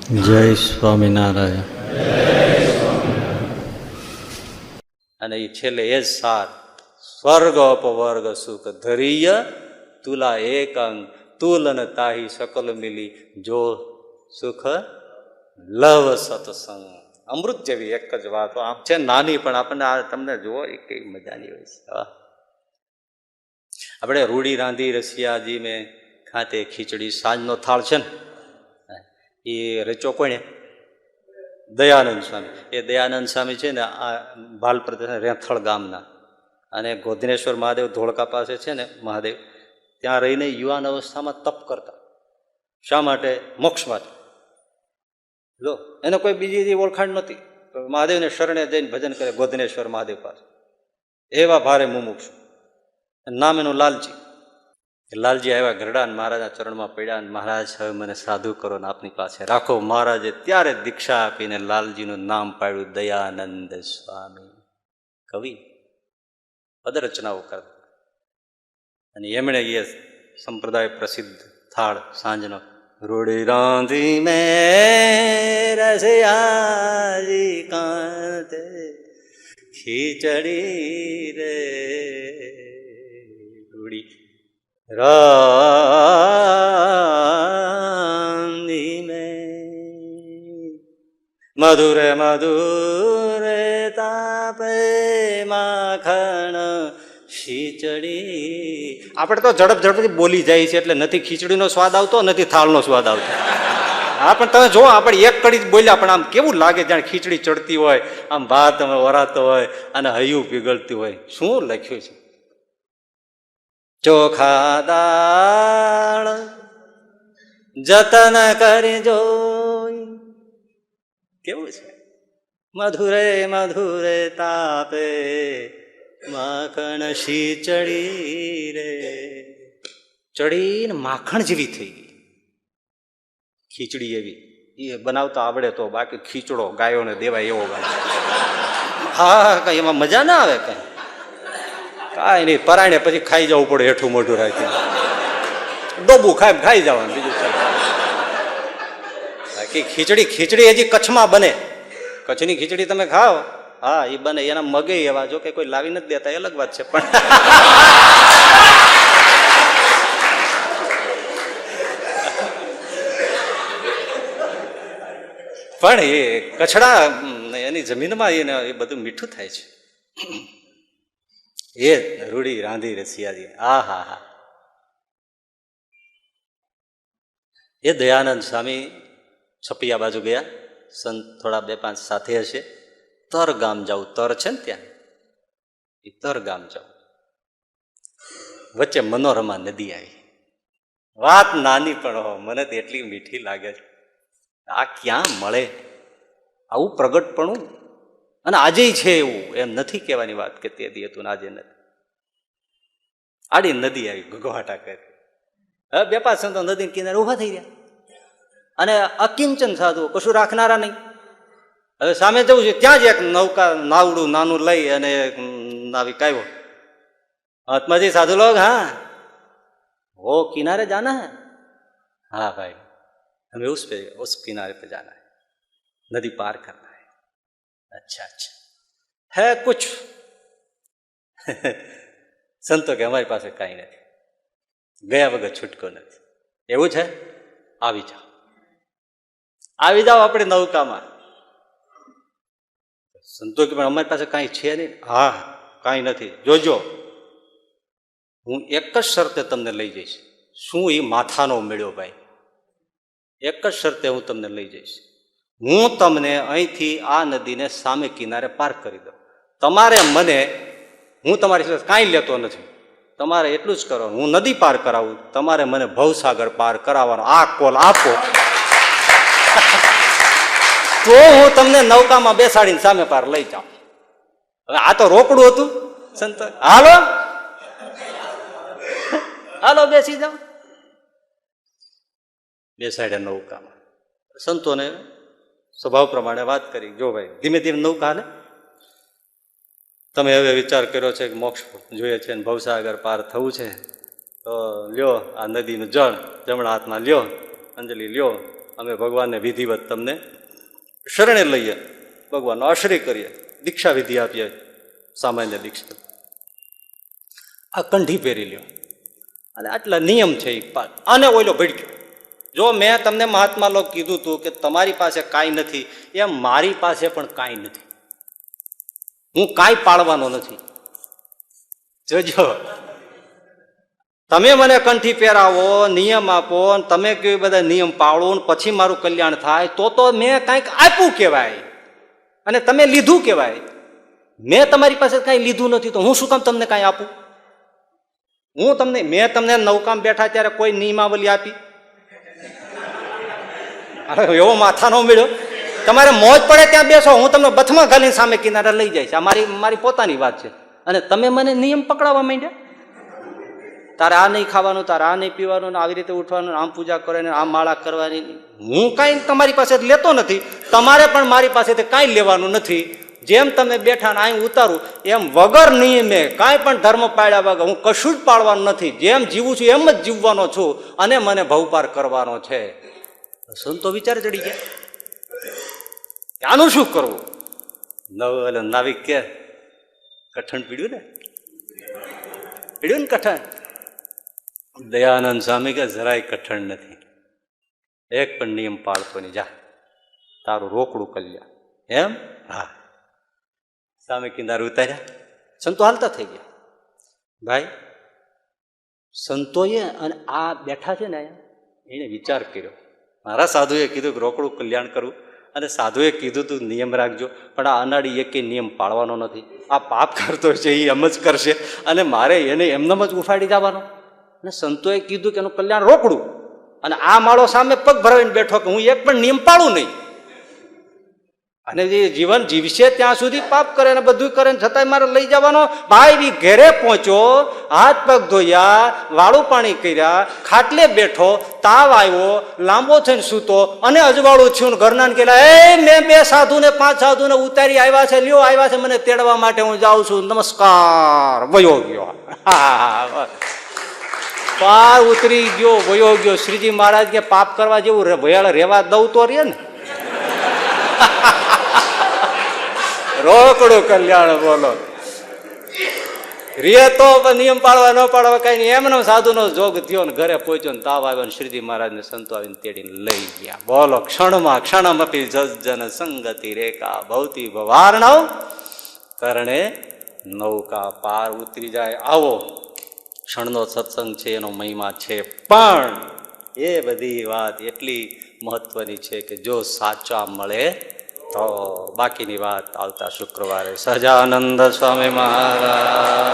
જય સ્વામિનારાયણ. અને એ છેલ્લે એ જ સાર, સ્વર્ગ અપવર્ગ સુખ ધરીય તુલા એકંગ તુલન તાહી સકલ મિલી જો સુખ લવ સત્સંગ. અમૃત જેવી એક જ વાત આમ છે, નાની, પણ આપણને આ તમને જુઓ એ કઈ મજાની હોય છે. આપણે રૂડી રાંધી રસિયાજી મેં ખાતે ખીચડી, સાંજનો થાળ છે ને એ રચો કોને? દયાનંદ સ્વામી. એ દયાનંદ સ્વામી છે ને આ ભાલ પ્રદેશ રેથળ ગામના, અને ગોધનેશ્વર મહાદેવ ધોળકા પાસે છે ને મહાદેવ, ત્યાં રહીને યુવાન અવસ્થામાં તપ કરતા. શા માટે? મોક્ષ માટે. લો, એને કોઈ બીજી ઓળખાણ નહોતી. મહાદેવને શરણે જઈને ભજન કરે ગોધનેશ્વર મહાદેવ પાસે. એવા ભારે મુમુક્ષ. નામ એનું લાલજી. લાલજી આવ્યા ગરડા, મહારાજના ચરણમાં પડ્યા. મહારાજ, હવે મને સાધુ કરો ને આપની પાસે રાખો. મહારાજે ત્યારે દીક્ષા આપીને લાલજીનું નામ પાડ્યું દયાનંદ સ્વામી. કવિ પદરચનાઓ કરતા, અને એમણે એ સંપ્રદાય પ્રસિદ્ધ થાળ સાંજનો, રૂડી રાંધી મેં રસિયાજી કાંતે ખીચડી રે રૂડી રાંધી મેં મધુરે મધુરે તાપે માખણ ખીચડી. આપણે તો ઝડપથી બોલી જાય છે એટલે નથી ખીચડીનો સ્વાદ આવતો, નથી થાળનો સ્વાદ આવતો. હા, પણ તમે જો આપણે એક કડી જ બોલ્યા, પણ આમ કેવું લાગે જાણે ખીચડી ચડતી હોય, આમ ભાત વરાતો હોય અને હૈયું પીગળતું હોય. શું લખ્યું છે? ચોખા દાળ જતન કરી જોઈ. કેવું છે? મધુરે મધુરે તાપે માખણ ખીચડી રે. ચડીને માખણ જેવી થઈ ગઈ ખીચડી. એવી એ બનાવતા આવડે તો, બાકી ખીચડો ગાયોને દેવાય એવો બનાવે. હા, કઈ એમાં મજા ના આવે. કઈ કાંઈ નહીં, પરાયણે પછી ખાઈ જવું પડે હેઠું મોઢું રાખી. ડોબું ખાઈ જવાનું, બીજું ચાલે. બાકી ખીચડી હજી કચ્છમાં બને. કચ્છની ખીચડી તમે ખાઓ, હા એ બને. એના મગે એવા, જો કે કોઈ લાવી નથી દેતા, એ અલગ વાત છે. પણ એ કચ્છડા એની જમીનમાં એને એ બધું મીઠું થાય છે. એ રૂડી રાંધી રસિયાજી. આ હા હા. એ દયાનંદ સ્વામી છપિયા બાજુ ગયા. સંત થોડા 2-5 સાથે હશે. તર ગામ જાઉં, તર છે ને ત્યાં, એ તર ગામ જાઉં. વચ્ચે મનોરમા નદી આવી. વાત નાની પણ મને તો એટલી મીઠી લાગે છે. આ ક્યાં મળે આવું પ્રગટપણું? અને આજે છે એવું, એમ નથી કહેવાની વાત કે તે દી હતું ને આજે નથી. આડી નદી આવી, ઘઘવાટા કરી. હવે 2-5 સંતો નદી કિનારે ઉભા થઈ ગયા, અને અકિંચન સાધુ, કશું રાખનારા નહીં. હવે સામે જવું છે, ત્યાં જ એક નૌકા નાવડું નાનું લઈ અને નાવિક આવ્યો. આત્માજી સાધુ લોગ, હા वो किनारे जाना है? हाँ भाई, हमें उस किनारे पे जाना है, नदी पार करना है. अच्छा है कुछ? સંતો કે અમારી પાસે કાંઈ નથી, ગયા વગર છૂટકો નથી. એવું છે? આવી જાઓ આપણે નૌકામાં. સંતો કે પણ અમારી પાસે કાંઈ છે નહીં. હા, કાંઈ નથી, જોજો હું એક જ શરતે તમને લઈ જઈશ. શું? એ માથાનો મેળ્યો ભાઈ. એક જ શરતે હું તમને લઈ જઈશ. હું તમને અહીંથી આ નદીને સામે કિનારે પાર કરી દઉં. તમારે મને, હું તમારી સાથે કાંઈ લેતો નથી, તમારે એટલું જ કરવાનું, હું નદી પાર કરાવું, તમારે મને ભવસાગર પાર કરાવવાનો. આ કોલ આપો તો હું તમને નૌકામાં બેસાડીને સામે પાર લઈ જાઉં. હવે આ તો રોકડું હતું. સંત હાલો બેસી જાઓ. બેસાડ્યા નૌકામાં. સંતોને સ્વભાવ પ્રમાણે વાત કરી, જો ભાઈ ધીમે ધીમે નૌકા હાલે, તમે હવે વિચાર કર્યો છે કે મોક્ષ જોઈએ છે, ભવસાગર પાર થવું છે, તો લ્યો આ નદીનું જળ જમણા હાથમાં લ્યો, અંજલિ લ્યો, અમે ભગવાનને વિધિવત તમને શરણે લઈએ, ભગવાનનો આશ્રય કરીએ, દીક્ષા વિધિ આપીએ, સામાન્ય દીક્ષા. આ કંઠી પહેરી લ્યો અને આટલા નિયમ છે એ અને ઓઈલો ભડક્યો. જો મેં તમને મહાત્મા લોક કીધું હતું કે તમારી પાસે કાંઈ નથી, એમ મારી પાસે પણ કાંઈ નથી, હું કાંઈ પાળવાનો નથી. જોજો, તમે મને કંઠી પહેરાવો, નિયમ આપો, તમે કેવી બધા નિયમ પાળો ને પછી મારું કલ્યાણ થાય તો મેં કાંઈક આપ્યું કહેવાય અને તમે લીધું કહેવાય. મેં તમારી પાસે કાંઈ લીધું નથી તો હું શું કામ તમને કાંઈ આપું? મેં તમને નૌકામાં બેઠા ત્યારે કોઈ નિયમાવલી આપી? એવો માથા નો મળ્યો. તમારે મોજ પડે ત્યાં બેસો, હું તમને બથમાં ઘાલીને સામે કિનારે લઈ જઈશ. આ મારી પોતાની વાત છે. અને તમે મને નિયમ પકડાવવા માંડ્યા. તારે આ નહીં ખાવાનું, તારે આ નહીં પીવાનું, આવી રીતે ઉઠવાનું, આમ પૂજા કરવાની, આમ માળા કરવાની. હું કાંઈ તમારી પાસે લેતો નથી, તમારે પણ મારી પાસેથી કાંઈ લેવાનું નથી. જેમ તમે બેઠા ને અહીં ઉતારું એમ વગર નિયમે કાંઈ પણ ધર્મ પાળ્યા વગર હું કશું જ પાળવાનું નથી. જેમ જીવું છું એમ જ જીવવાનો છું અને મને ભવપાર કરવાનો છે. સંતો વિચાર ચડી ગયા, આનું શું કરવું? નાવિક કે કઠણ પીડ્યું ને કઠણ. દયાનંદ સ્વામી કે જરાય કઠણ નથી, એક પણ નિયમ પાળતો નહીં, જા તારું રોકડું કલ્યાણ. એમ? હા. સામે કિનારે ઉતાર્યા, સંતો હાલતા થઈ ગયા. ભાઈ સંતોએ અને આ બેઠા છે ને એને વિચાર કર્યો. મારા સાધુએ કીધું કે રોકડું કલ્યાણ કરવું અને સાધુએ કીધું તું નિયમ રાખજો, પણ આ અનાડી એકે નિયમ પાળવાનો નથી. આ પાપ કરતો છે એ એમ જ કરશે અને મારે એને એમનેમ જ ઉફાડી જવાનો. અને સંતોએ કીધું કે એનું કલ્યાણ રોકડું, અને આ માળો સામે પગ ભરાવીને બેઠો કે હું એક પણ નિયમ પાળું નહીં. અને જે જીવન જીવશે ત્યાં સુધી પાપ કરે ને બધું કરે ને છતાંય મારે લઈ જવાનો. ભાઈ બી ઘેરે પહોંચ્યો, હાથ પગ ધોયા, વાળું પાણી કર્યા, ખાટલે બેઠો, તાવ આવ્યો, લાંબો થઈને સૂતો અને અજવાળું થયું. ઘરના કેલા મેં 2 સાધુ ને 5 સાધુ ને ઉતારી આવ્યા છે, લ્યો આવ્યા છે મને તેડવા માટે, હું જાઉં છું, નમસ્કાર, વયો ગયો. પાર ઉતરી ગયો, વયો ગયો. શ્રીજી મહારાજ કે પાપ કરવા જેવું ભયાળ રેવા દઉં તો રે ને. રોકડું કલ્યાણ. બોલો, રે તો નિયમ પાડવા ન પાડવા કઈ નહીં, એમને સાધુનો જોગ થયો ને ઘરે પહોંચ્યો ને તાવ આવ્યો ને શ્રીજી મહારાજને સંતો આવીને તેડીને લઈ ગયા. બોલો, ક્ષણમ અપી જન સંગતિ રેખા ભવતી ભવાર્ણવ કરણે નૌકા પાર ઉતરી જાય. આવો ક્ષણનો સત્સંગ છે, એનો મહિમા છે, પણ એ બધી વાત એટલી મહત્વની છે કે જો સાચા મળે તો. બાકીની વાત આવતા શુક્રવારે. સહજાનંદ સ્વામી મહારાજ.